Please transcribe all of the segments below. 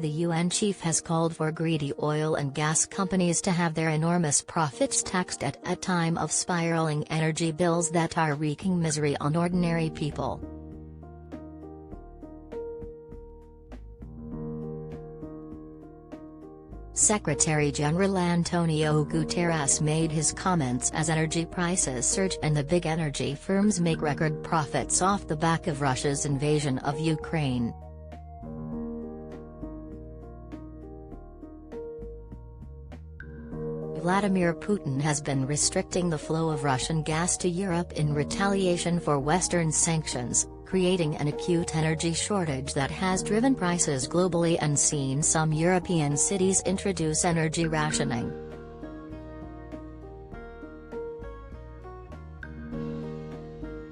The UN chief has called for greedy oil and gas companies to have their enormous profits taxed at a time of spiraling energy bills that are wreaking misery on ordinary people. Secretary-General Antonio Guterres made his comments as energy prices surge and the big energy firms make record profits off the back of Russia's invasion of Ukraine. Vladimir Putin has been restricting the flow of Russian gas to Europe in retaliation for Western sanctions, creating an acute energy shortage that has driven prices globally and seen some European cities introduce energy rationing.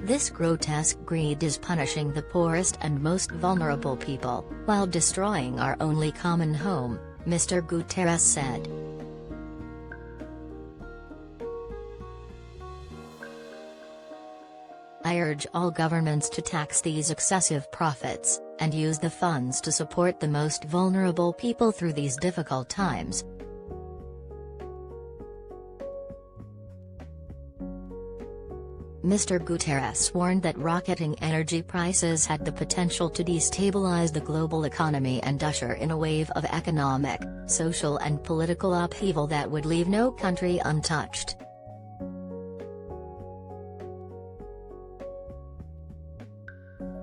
This grotesque greed is punishing the poorest and most vulnerable people, while destroying our only common home, Mr. Guterres said. I urge all governments to tax these excessive profits, and use the funds to support the most vulnerable people through these difficult times. Mr. Guterres warned that rocketing energy prices had the potential to destabilize the global economy and usher in a wave of economic, social and political upheaval that would leave no country untouched.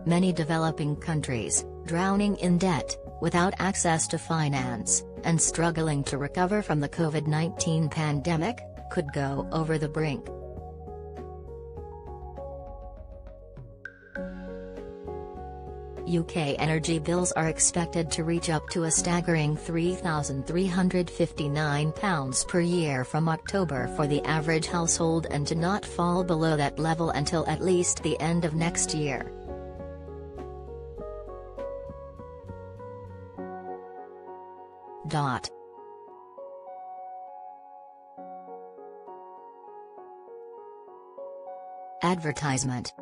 Many developing countries, drowning in debt, without access to finance, and struggling to recover from the COVID-19 pandemic, could go over the brink. UK energy bills are expected to reach up to a staggering £3,359 per year from October for the average household and to not fall below that level until at least the end of next year. Advertisement.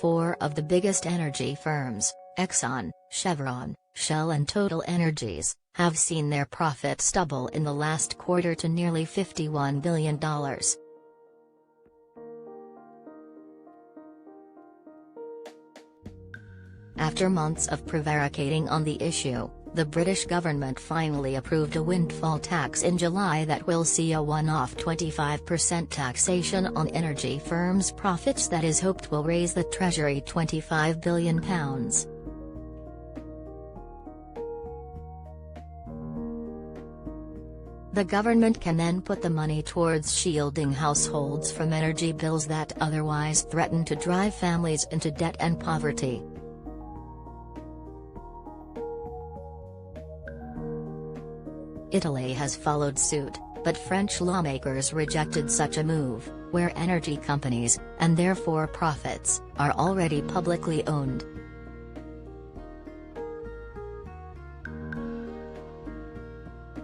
Four of the biggest energy firms, Exxon, Chevron, Shell and Total Energies, have seen their profits double in the last quarter to nearly $51 billion. After months of prevaricating on the issue, the British government finally approved a windfall tax in July that will see a one-off 25% taxation on energy firms' profits that is hoped will raise the Treasury £25 billion. The government can then put the money towards shielding households from energy bills that otherwise threaten to drive families into debt and poverty. Italy has followed suit, but French lawmakers rejected such a move, where energy companies, and therefore profits, are already publicly owned.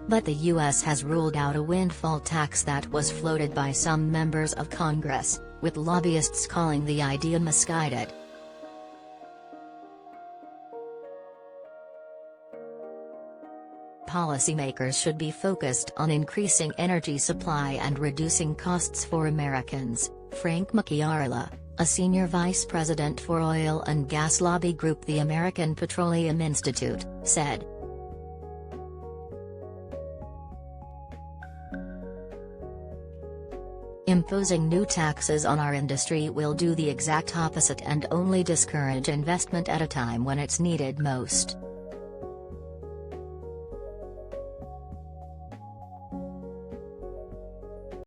But the US has ruled out a windfall tax that was floated by some members of Congress, with lobbyists calling the idea misguided. Policymakers should be focused on increasing energy supply and reducing costs for Americans, Frank Macchiarella, a senior vice president for oil and gas lobby group the American Petroleum Institute, said. Imposing new taxes on our industry will do the exact opposite and only discourage investment at a time when it's needed most.